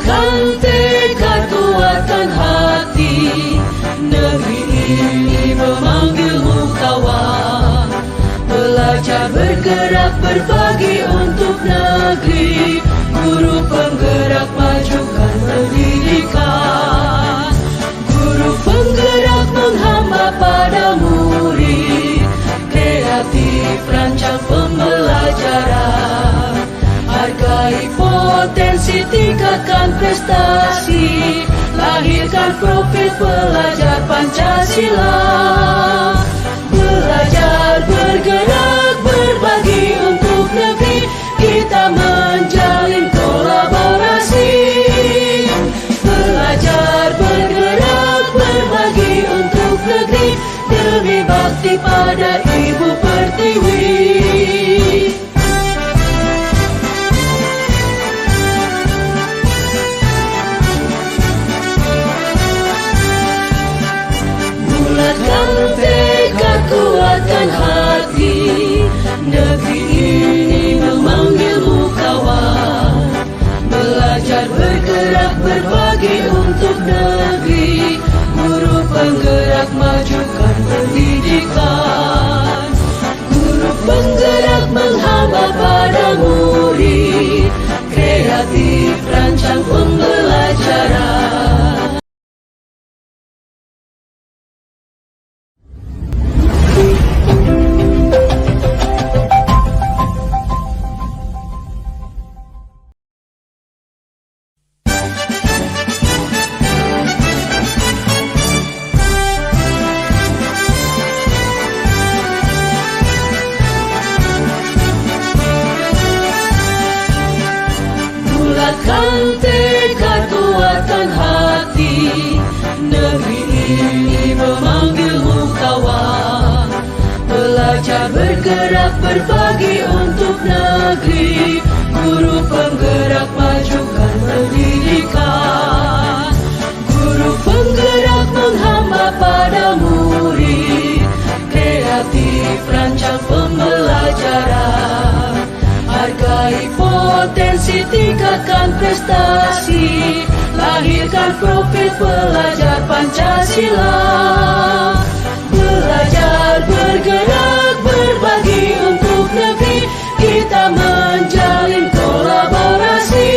Bulatkan tekad kuatkan hati, negeri ini memanggilmu kawan. Belajar bergerak berbagi untuk negeri, guru penggerak majukan pendidikan. Guru penggerak menghamba pada murid, kreatif rancang pembelajaran. Hargai potensi, tingkatkan prestasi, lahirkan profil pelajar Pancasila. Belajar, bergerak, berbagi untuk negeri, kita menjalin kolaborasi. Belajar, bergerak, berbagi untuk negeri, demi bakti pada Ibu Pertiwi. Bulatkan tekad kuatkan hati, negeri ini memanggilmu kawan. Belajar bergerak berbagi untuk negeri, guru penggerak majukan pendidikan. Guru penggerak menghamba pada murid, kreatif rancang pembelajaran. Bulatkan tekad kuatkan hati, negeri ini memanggilmu kawan. Belajar bergerak berbagi untuk negeri, guru penggerak majukan pendidikan. Guru penggerak menghamba pada murid, kreatif rancang pembelajaran. Hargai potensi, tingkatkan prestasi, lahirkan profil pelajar Pancasila. Belajar, bergerak, berbagi untuk negeri, kita menjalin kolaborasi.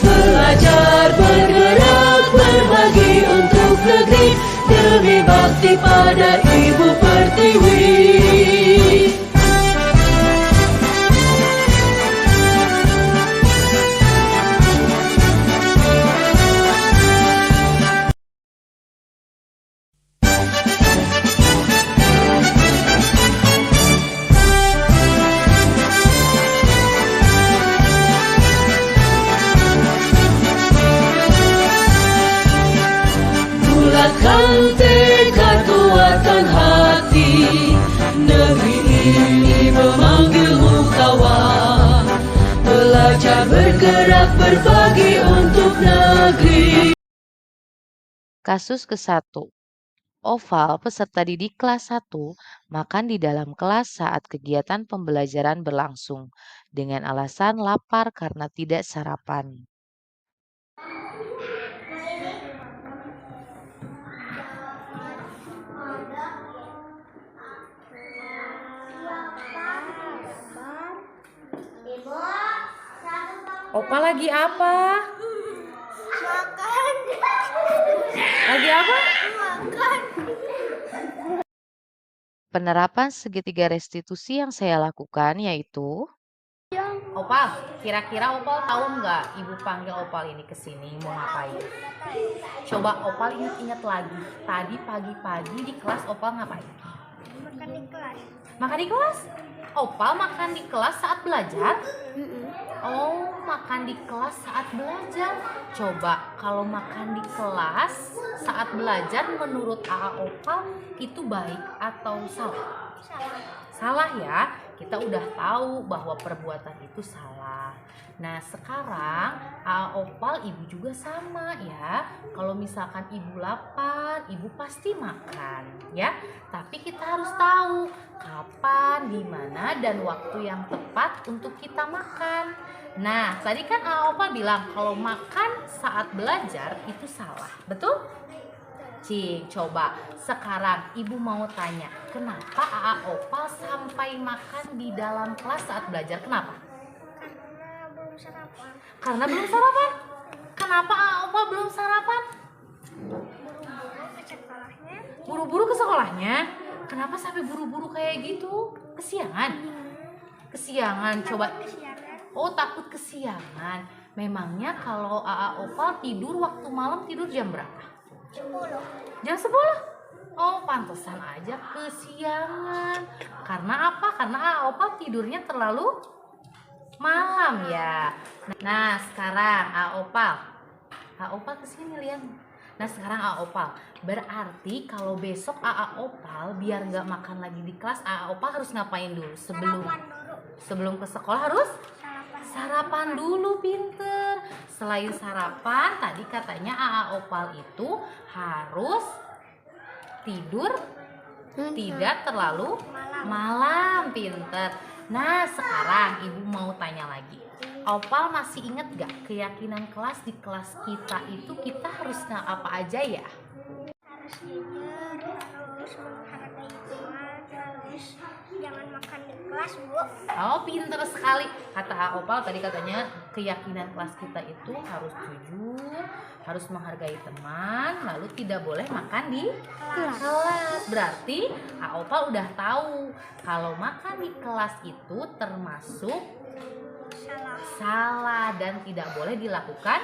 Belajar, bergerak, berbagi untuk negeri, demi bakti pada Ibu Pertiwi. Bulatkan tekad kuatkan hati, negeri ini memanggilmu kawan. Belajar bergerak berbagi untuk negeri. Kasus ke-1. Oval, peserta didik kelas 1, makan di dalam kelas saat kegiatan pembelajaran berlangsung dengan alasan lapar karena tidak sarapan. Opa lagi apa? Makan. Lagi apa? Makan. Penerapan segitiga restitusi yang saya lakukan yaitu Opal, kira-kira Opal tahu nggak Ibu panggil Opal ini ke sini mau ngapain? Coba Opal ingat-ingat lagi. Tadi pagi-pagi di kelas Opal ngapain? Makan di kelas. Makan di kelas? Opal makan di kelas saat belajar? Oh, makan di kelas saat belajar. Coba kalau makan di kelas saat belajar menurut AA Opal itu baik atau salah? Salah ya, kita udah tahu bahwa perbuatan itu salah. Nah sekarang AA Opal ibu juga sama ya. Kalau misalkan ibu lapar, ibu pasti makan ya. Tapi kita harus tahu kapan, di mana dan waktu yang tepat untuk kita makan. Nah, tadi kan Opa bilang kalau makan saat belajar itu salah, betul? Cing, coba sekarang ibu mau tanya, kenapa Opa sampai makan di dalam kelas saat belajar? Kenapa? Karena belum sarapan. Karena belum sarapan. Kenapa Opa belum sarapan? Buru-buru ke sekolahnya. Buru-buru ke sekolahnya. Kenapa sampai buru-buru kayak gitu? Kesiangan. Kesiangan, coba. Kesiangan. Oh, takut kesiangan. Memangnya kalau Opa tidur waktu malam tidur jam berapa? 10. Jam 10? Oh, pantesan aja kesiangan. Karena apa? Karena Opa tidurnya terlalu malam ya. Nah, sekarang Opal kesini lihat. Nah, sekarang Opal, berarti kalau besok Opal biar nggak makan lagi di kelas, Opal harus ngapain dulu Sarapan dulu. sebelum ke sekolah? Harus Sarapan. sarapan dulu, pinter. Selain sarapan, tadi katanya Opal itu harus tidur tidak terlalu malam, pinter. Nah, sekarang ibu mau tanya lagi. Opal masih inget gak keyakinan kelas di kelas kita itu kita harus apa aja ya? Harus jujur, harus menghargai teman, harus jangan makan di kelas, Bu. Oh, pinter sekali. Kata Opal tadi katanya keyakinan kelas kita itu harus jujur, harus menghargai teman, lalu tidak boleh makan di kelas. Berarti Opal udah tahu kalau makan di kelas itu termasuk salah dan tidak boleh dilakukan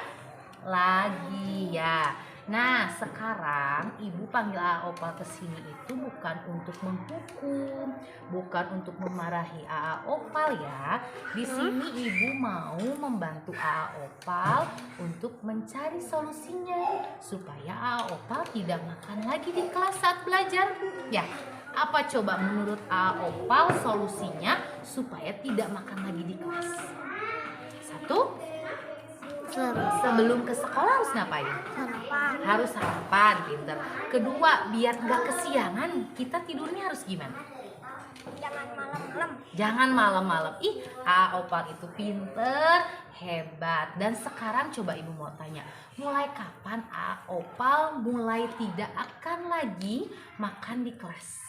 lagi ya. Nah, sekarang ibu panggil Opal ke sini itu bukan untuk menghukum, bukan untuk memarahi Opal ya. Di sini ibu mau membantu Opal untuk mencari solusinya supaya Opal tidak makan lagi di kelas saat belajar. Ya, apa coba menurut Opal solusinya supaya tidak makan lagi di kelas? Satu, sebelum ke sekolah harus ngapain? Harus sarapan, pinter. Kedua, biar nggak kesiangan, kita tidurnya harus gimana? Jangan malam-malam. Jangan malam-malam. Ih, Opal itu pinter, hebat. Dan sekarang coba ibu mau tanya, mulai kapan Opal mulai tidak akan lagi makan di kelas?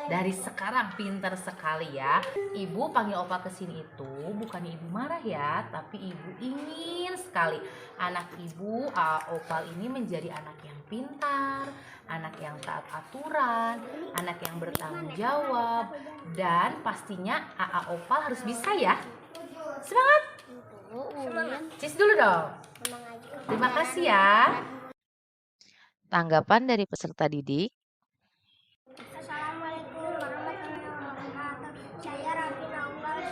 Dari sekarang, pinter sekali ya. Ibu panggil Opal ke sini itu bukannya ibu marah ya, tapi ibu ingin sekali anak ibu Opal ini menjadi anak yang pintar, anak yang taat aturan, anak yang bertanggung jawab, dan pastinya Opal harus bisa ya. Semangat. Cis dulu dong. Terima kasih ya. Tanggapan dari peserta didik. Assalamualaikum warahmatullahi wabarakatuh. Saya Raffi Naunggal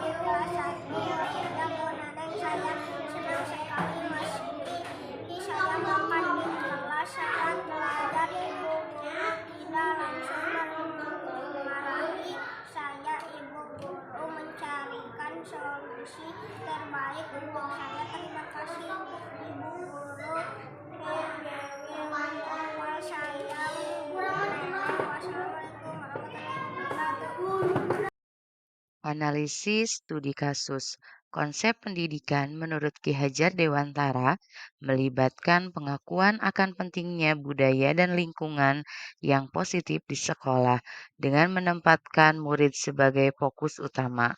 di kelas 1 yang menandang saya senang sekali meski saya makan di kelas saat belajar. Ibu guru tidak langsung memarahi saya. Ibu guru mencarikan solusi terbaik untuk saya. Terima kasih Ibu guru. Awal saya. Analisis studi kasus. Konsep pendidikan menurut Ki Hajar Dewantara melibatkan pengakuan akan pentingnya budaya dan lingkungan yang positif di sekolah dengan menempatkan murid sebagai fokus utama.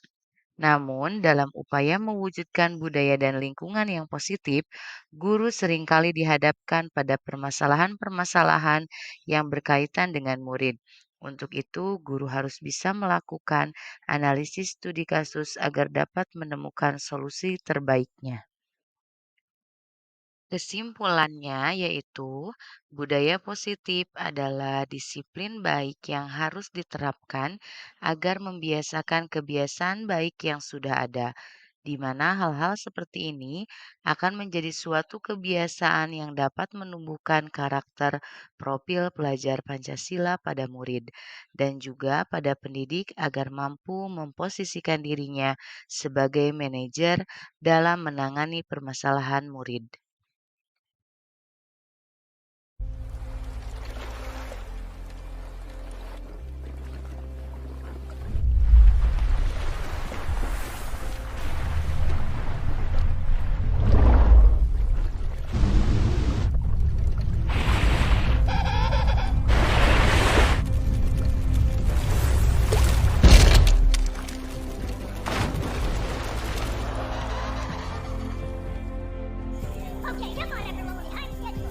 Namun, dalam upaya mewujudkan budaya dan lingkungan yang positif, guru seringkali dihadapkan pada permasalahan-permasalahan yang berkaitan dengan murid. Untuk itu, guru harus bisa melakukan analisis studi kasus agar dapat menemukan solusi terbaiknya. Kesimpulannya yaitu, budaya positif adalah disiplin baik yang harus diterapkan agar membiasakan kebiasaan baik yang sudah ada, di mana hal-hal seperti ini akan menjadi suatu kebiasaan yang dapat menumbuhkan karakter profil pelajar Pancasila pada murid dan juga pada pendidik agar mampu memposisikan dirinya sebagai manajer dalam menangani permasalahan murid.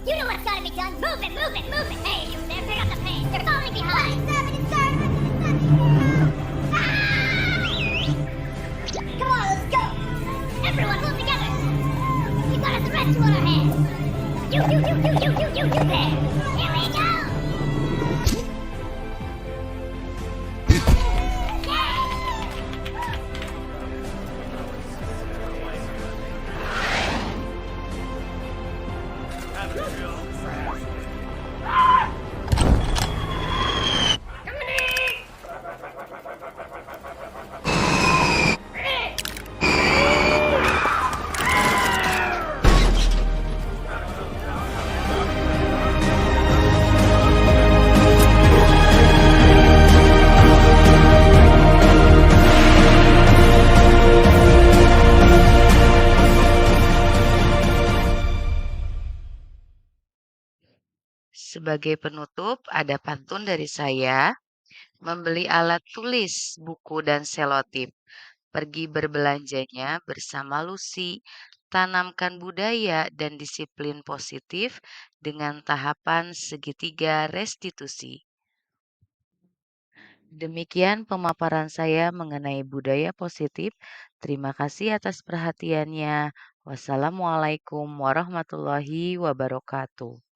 You know what's gotta be done. Move it, move it, move it. Hey, you there, pick up the pace. You're falling behind. Come on, let's go. Everyone, move together. We've got a threat to on our hands. You there. Here we go. Sebagai penutup, ada pantun dari saya. Membeli alat tulis, buku, dan selotip. Pergi berbelanjanya bersama Lucy. Tanamkan budaya dan disiplin positif dengan tahapan segitiga restitusi. Demikian pemaparan saya mengenai budaya positif. Terima kasih atas perhatiannya. Wassalamualaikum warahmatullahi wabarakatuh.